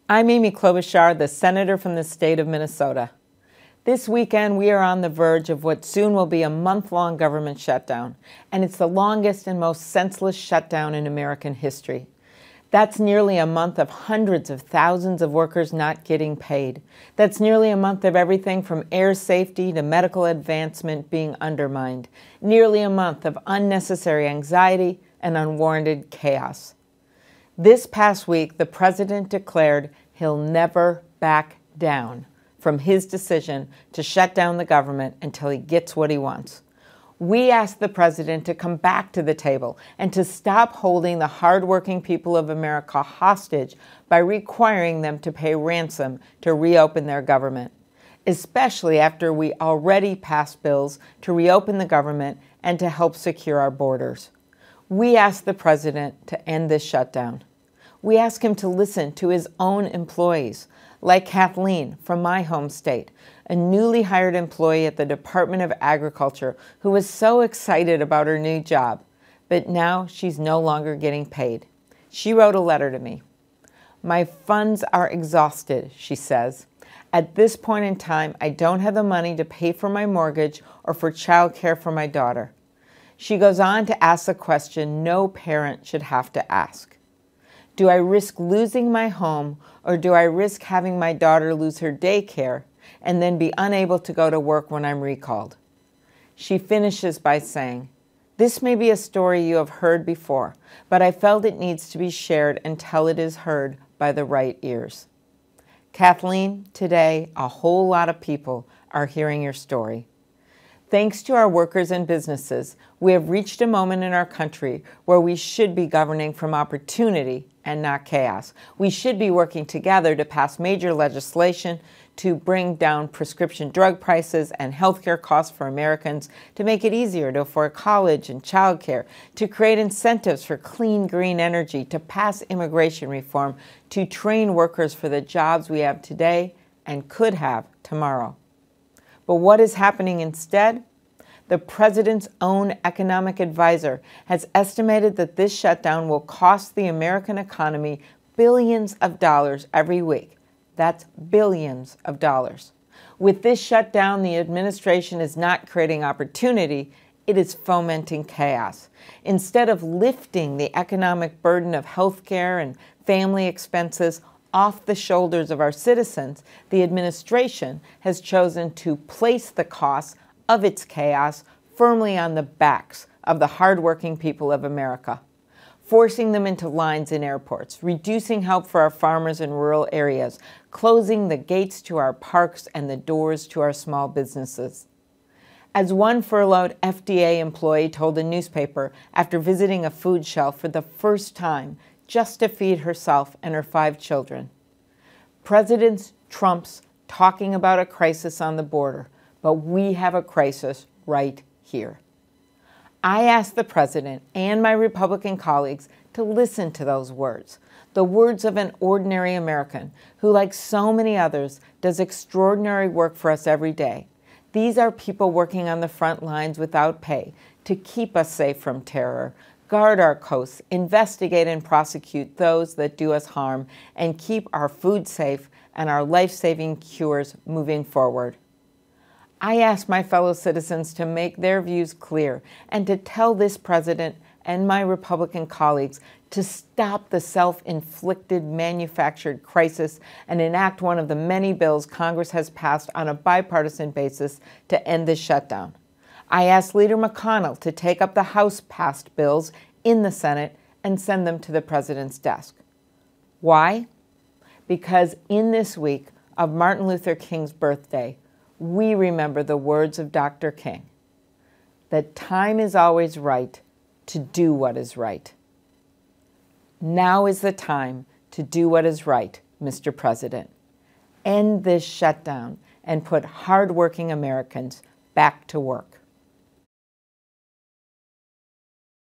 I'm Amy Klobuchar, the senator from the state of Minnesota. This weekend, we are on the verge of what soon will be a month-long government shutdown, and it's the longest and most senseless shutdown in American history. That's nearly a month of hundreds of thousands of workers not getting paid. That's nearly a month of everything from air safety to medical advancement being undermined. Nearly a month of unnecessary anxiety and unwarranted chaos. This past week, the president declared he'll never back down from his decision to shut down the government until he gets what he wants. We asked the president to come back to the table and to stop holding the hardworking people of America hostage by requiring them to pay ransom to reopen their government, especially after we already passed bills to reopen the government and to help secure our borders. We asked the president to end this shutdown. We asked him to listen to his own employees, like Kathleen from my home state, a newly hired employee at the Department of Agriculture who was so excited about her new job, but now she's no longer getting paid. She wrote a letter to me. "My funds are exhausted," she says. "At this point in time, I don't have the money to pay for my mortgage or for child care for my daughter." She goes on to ask the question no parent should have to ask. Do I risk losing my home, or do I risk having my daughter lose her daycare and then be unable to go to work when I'm recalled? She finishes by saying, "This may be a story you have heard before, but I felt it needs to be shared until it is heard by the right ears." Kathleen, today a whole lot of people are hearing your story. Thanks to our workers and businesses, we have reached a moment in our country where we should be governing from opportunity and not chaos. We should be working together to pass major legislation to bring down prescription drug prices and healthcare costs for Americans, to make it easier to afford college and childcare, to create incentives for clean, green energy, to pass immigration reform, to train workers for the jobs we have today and could have tomorrow. But what is happening instead? The president's own economic advisor has estimated that this shutdown will cost the American economy billions of dollars every week. That's billions of dollars. With this shutdown, the administration is not creating opportunity, it is fomenting chaos. Instead of lifting the economic burden of health care and family expenses off the shoulders of our citizens, the administration has chosen to place the costs of its chaos firmly on the backs of the hardworking people of America, forcing them into lines in airports, reducing help for our farmers in rural areas, closing the gates to our parks and the doors to our small businesses. As one furloughed FDA employee told a newspaper after visiting a food shelf for the first time just to feed herself and her 5 children, President Trump's talking about a crisis on the border, but we have a crisis right here. I asked the president and my Republican colleagues to listen to those words, the words of an ordinary American who, like so many others, does extraordinary work for us every day. These are people working on the front lines without pay to keep us safe from terror, guard our coasts, investigate and prosecute those that do us harm, and keep our food safe and our life-saving cures moving forward. I ask my fellow citizens to make their views clear and to tell this president and my Republican colleagues to stop the self-inflicted manufactured crisis and enact one of the many bills Congress has passed on a bipartisan basis to end this shutdown. I asked Leader McConnell to take up the House-passed bills in the Senate and send them to the president's desk. Why? Because in this week of Martin Luther King's birthday, we remember the words of Dr. King, that time is always right to do what is right. Now is the time to do what is right, Mr. President. End this shutdown and put hardworking Americans back to work.